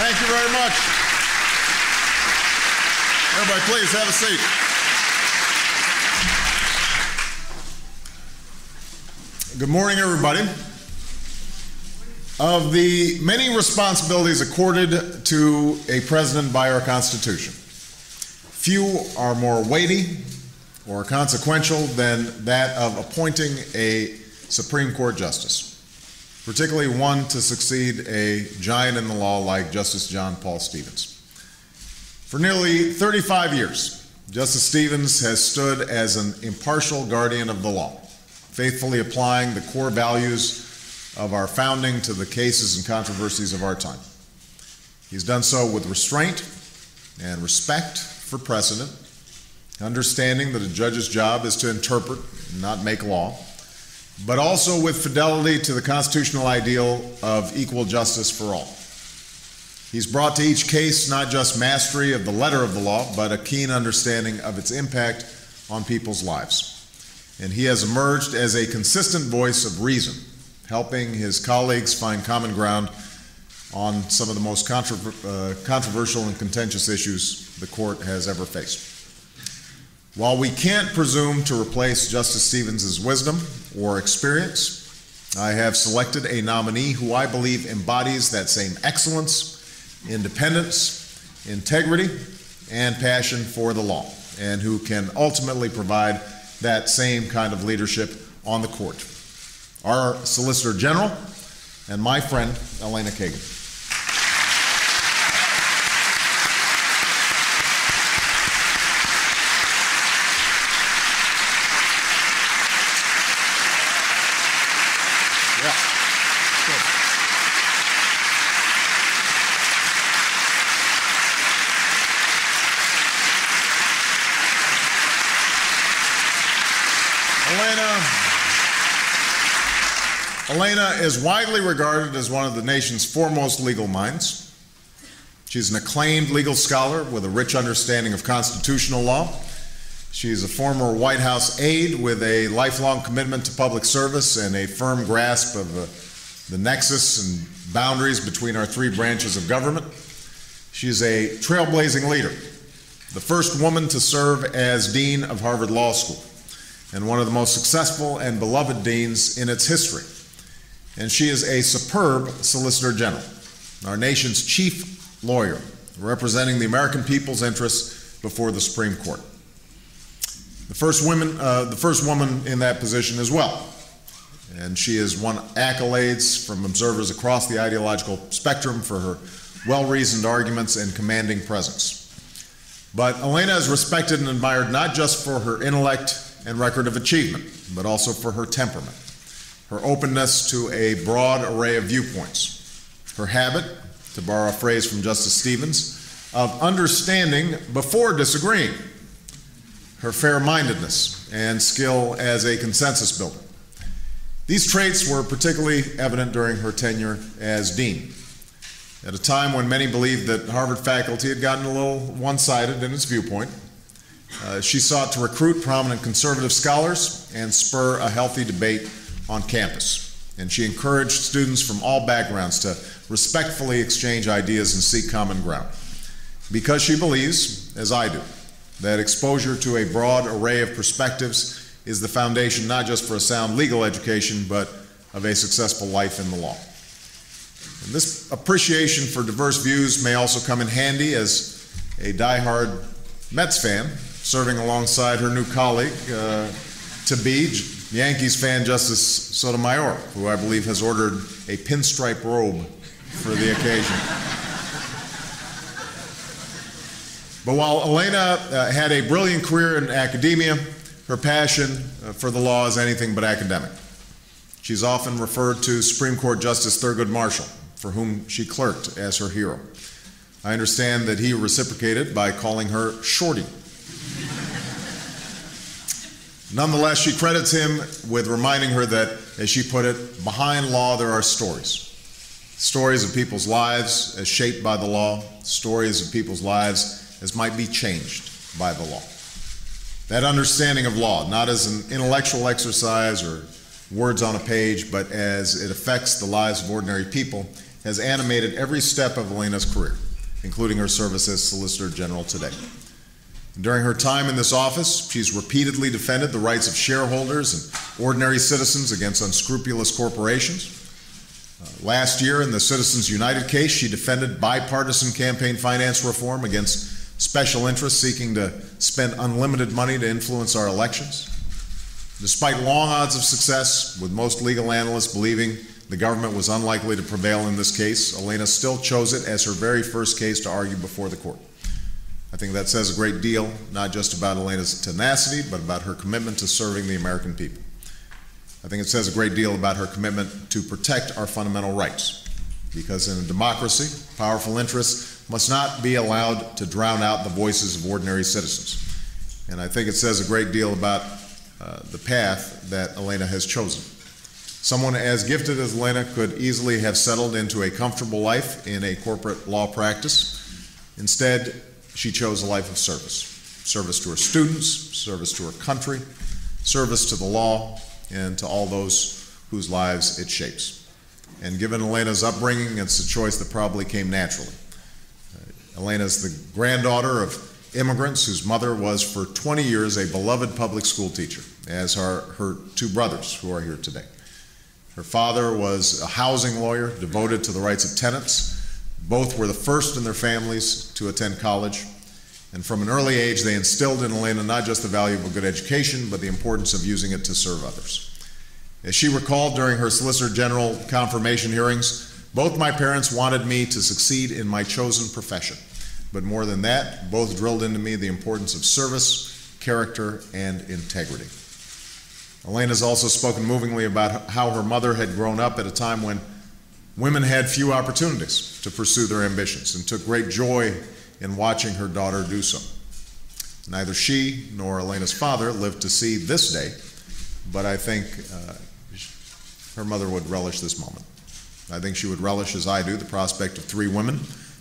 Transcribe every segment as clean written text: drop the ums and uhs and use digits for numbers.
Thank you very much. Everybody, please have a seat. Good morning, everybody. Of the many responsibilities accorded to a president by our Constitution, few are more weighty or consequential than that of appointing a Supreme Court justice, particularly one to succeed a giant in the law like Justice John Paul Stevens. For nearly 35 years, Justice Stevens has stood as an impartial guardian of the law, faithfully applying the core values of our founding to the cases and controversies of our time. He's done so with restraint and respect for precedent, understanding that a judge's job is to interpret, not make law, but also with fidelity to the constitutional ideal of equal justice for all. He's brought to each case not just mastery of the letter of the law, but a keen understanding of its impact on people's lives. And he has emerged as a consistent voice of reason, helping his colleagues find common ground on some of the most controversial and contentious issues the court has ever faced. While we can't presume to replace Justice Stevens' wisdom or experience, I have selected a nominee who I believe embodies that same excellence, independence, integrity, and passion for the law, and who can ultimately provide that same kind of leadership on the court. Our Solicitor General and my friend, Elena Kagan. Elena is widely regarded as one of the nation's foremost legal minds. She's an acclaimed legal scholar with a rich understanding of constitutional law. She's a former White House aide with a lifelong commitment to public service and a firm grasp of the nexus and boundaries between our three branches of government. She's a trailblazing leader, the first woman to serve as dean of Harvard Law School, and one of the most successful and beloved deans in its history. And she is a superb Solicitor General, our nation's chief lawyer, representing the American people's interests before the Supreme Court. The first woman in that position as well. And she has won accolades from observers across the ideological spectrum for her well-reasoned arguments and commanding presence. But Elena is respected and admired not just for her intellect and record of achievement, but also for her temperament, her openness to a broad array of viewpoints, her habit, to borrow a phrase from Justice Stevens, of understanding before disagreeing, her fair-mindedness and skill as a consensus builder. These traits were particularly evident during her tenure as dean, at a time when many believed that Harvard faculty had gotten a little one-sided in its viewpoint. She sought to recruit prominent conservative scholars and spur a healthy debate on campus. And she encouraged students from all backgrounds to respectfully exchange ideas and seek common ground, because she believes, as I do, that exposure to a broad array of perspectives is the foundation not just for a sound legal education, but of a successful life in the law. And this appreciation for diverse views may also come in handy as a diehard Mets fan, serving alongside her new colleague, Yankees fan Justice Sotomayor, who I believe has ordered a pinstripe robe for the occasion. But while Elena had a brilliant career in academia, her passion for the law is anything but academic. She's often referred to Supreme Court Justice Thurgood Marshall, for whom she clerked, as her hero. I understand that he reciprocated by calling her Shorty. Nonetheless, she credits him with reminding her that, as she put it, behind law there are stories. Stories of people's lives as shaped by the law, stories of people's lives as might be changed by the law. That understanding of law, not as an intellectual exercise or words on a page, but as it affects the lives of ordinary people, has animated every step of Elena's career, including her service as Solicitor General today. During her time in this office, she's repeatedly defended the rights of shareholders and ordinary citizens against unscrupulous corporations. Last year, in the Citizens United case, she defended bipartisan campaign finance reform against special interests seeking to spend unlimited money to influence our elections. Despite long odds of success, with most legal analysts believing the government was unlikely to prevail in this case, Elena still chose it as her very first case to argue before the court. I think that says a great deal, not just about Elena's tenacity, but about her commitment to serving the American people. I think it says a great deal about her commitment to protect our fundamental rights, because in a democracy, powerful interests must not be allowed to drown out the voices of ordinary citizens. And I think it says a great deal about the path that Elena has chosen. Someone as gifted as Elena could easily have settled into a comfortable life in a corporate law practice. Instead, she chose a life of service. Service to her students, service to her country, service to the law, and to all those whose lives it shapes. And given Elena's upbringing, it's a choice that probably came naturally. Elena's the granddaughter of immigrants whose mother was for 20 years a beloved public school teacher, as are her two brothers who are here today. Her father was a housing lawyer devoted to the rights of tenants. Both were the first in their families to attend college. And from an early age, they instilled in Elena not just the value of a good education, but the importance of using it to serve others. As she recalled during her Solicitor General confirmation hearings, both my parents wanted me to succeed in my chosen profession. But more than that, both drilled into me the importance of service, character, and integrity. Elena's also spoken movingly about how her mother had grown up at a time when women had few opportunities to pursue their ambitions, and took great joy in watching her daughter do so. Neither she nor Elena's father lived to see this day, but I think her mother would relish this moment. I think she would relish, as I do, the prospect of three women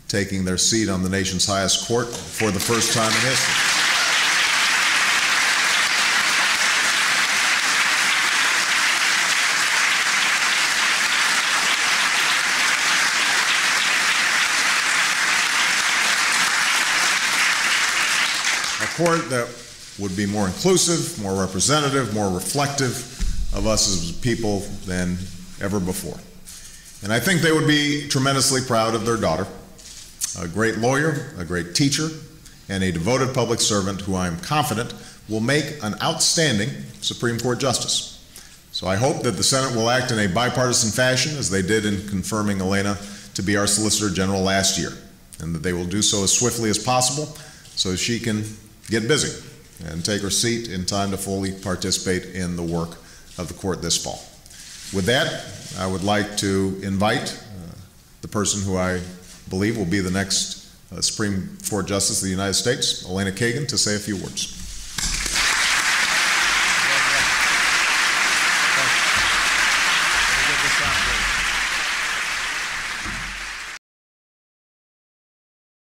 taking their seat on the nation's highest court for the first time in history. A court that would be more inclusive, more representative, more reflective of us as people than ever before. And I think they would be tremendously proud of their daughter, a great lawyer, a great teacher, and a devoted public servant who I am confident will make an outstanding Supreme Court justice. So I hope that the Senate will act in a bipartisan fashion, as they did in confirming Elena to be our Solicitor General last year, and that they will do so as swiftly as possible so she can get busy and take her seat in time to fully participate in the work of the court this fall. With that, I would like to invite the person who I believe will be the next Supreme Court Justice of the United States, Elena Kagan, to say a few words.